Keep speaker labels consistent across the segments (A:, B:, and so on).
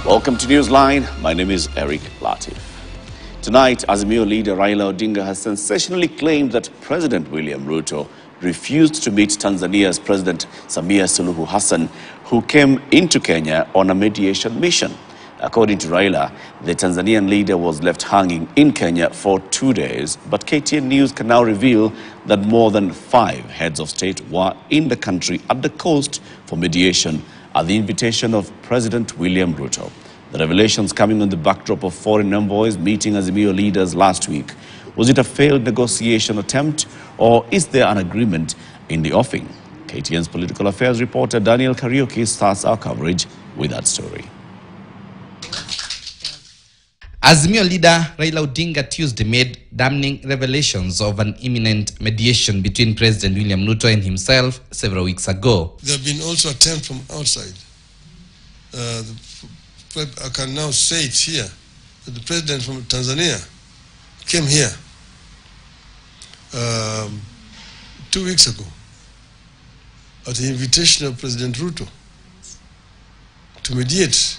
A: Welcome to Newsline. My name is Eric Latif. Tonight, Azimio leader Raila Odinga has sensationally claimed that President William Ruto refused to meet Tanzania's President Samia Suluhu Hassan, who came into Kenya on a mediation mission. According to Raila, the Tanzanian leader was left hanging in Kenya for 2 days, but KTN News can now reveal that more than 5 heads of state were in the country at the coast for mediation at the invitation of President William Ruto. The revelations coming on the backdrop of foreign envoys meeting Azimio leaders last week. Was it a failed negotiation attempt, or is there an agreement in the offing? KTN's political affairs reporter Daniel Kariuki starts our coverage with that story.
B: Azimio leader Raila Odinga Tuesday made damning revelations of an imminent mediation between President William Ruto and himself several weeks ago.
C: There have been also attempts from outside. I can now say it here, that the president from Tanzania came here 2 weeks ago at the invitation of President Ruto to mediate.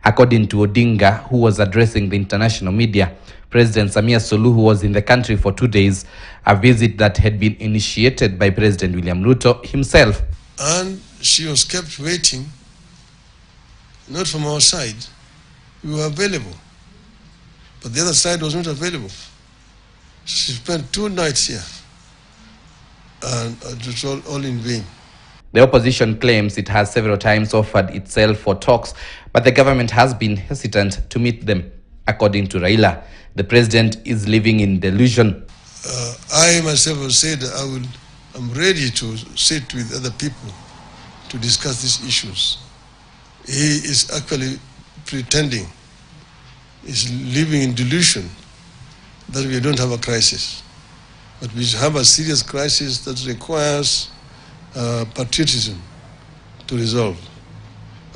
B: According to Odinga, who was addressing the international media, President Samia Suluhu was in the country for 2 days, a visit that had been initiated by President William Ruto himself.
C: And she was kept waiting, not from our side. We were available, but the other side was not available. She spent 2 nights here, and it was all in vain.
B: The opposition claims it has several times offered itself for talks, but the government has been hesitant to meet them. According to Raila, the president is living in delusion.
C: I myself have said I'm ready to sit with other people to discuss these issues. He is actually pretending, is living in delusion that we don't have a crisis. But we have a serious crisis that requires patriotism to resolve,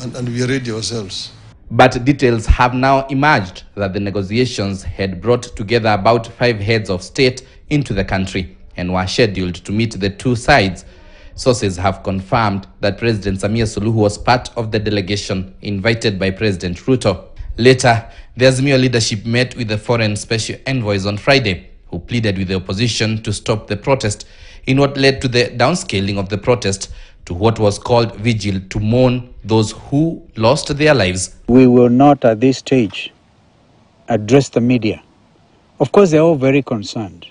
C: and we are ready ourselves.
B: But details have now emerged that the negotiations had brought together about 5 heads of state into the country and were scheduled to meet the 2 sides. Sources have confirmed that President Samia Suluhu was part of the delegation invited by President Ruto. Later, the Azimio leadership met with the foreign special envoys on Friday, who pleaded with the opposition to stop the protest in what led to the downscaling of the protest to what was called vigil to mourn those who lost their lives.
D: We will not at this stage address the media. Of course, they're all very concerned.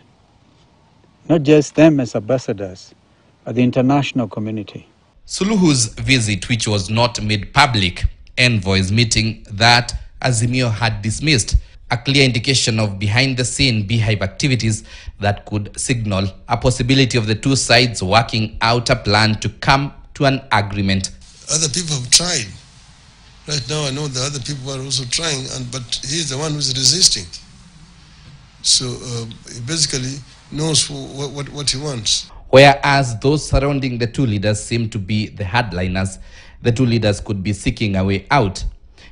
D: Not just them as ambassadors, but the international community.
B: Suluhu's visit, which was not made public, envoys meeting that Azimio had dismissed, a clear indication of behind-the-scene beehive activities that could signal a possibility of the 2 sides working out a plan to come to an agreement.
C: Other people have tried. Right now I know the other people are also trying, but he's the one who's resisting. So he basically knows what he wants.
B: Whereas those surrounding the 2 leaders seem to be the hardliners, the 2 leaders could be seeking a way out.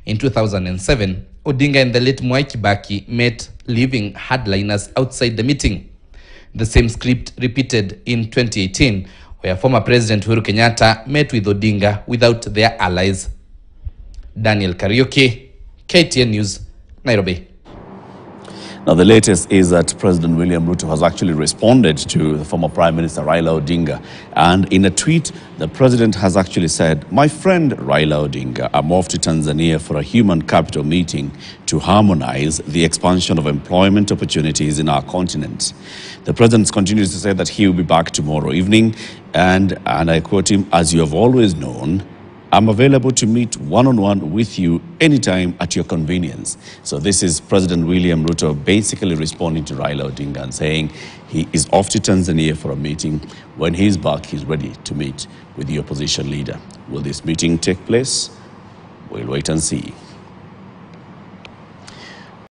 B: In 2007, Odinga and the late Mwai Kibaki met, leaving hardliners outside the meeting. The same script repeated in 2018, where former President Uhuru Kenyatta met with Odinga without their allies. Daniel Kariuki, KTN News, Nairobi.
A: Now, the latest is that President William Ruto has actually responded to the former Prime Minister Raila Odinga. And in a tweet, the president has actually said, "My friend Raila Odinga, I'm off to Tanzania for a human capital meeting to harmonize the expansion of employment opportunities in our continent." The president continues to say that he will be back tomorrow evening. And I quote him, "As you have always known, I'm available to meet one-on-one with you anytime at your convenience." So this is President William Ruto basically responding to Raila Odinga and saying he is off to Tanzania for a meeting. When he's back, he's ready to meet with the opposition leader. Will this meeting take place? We'll wait and see.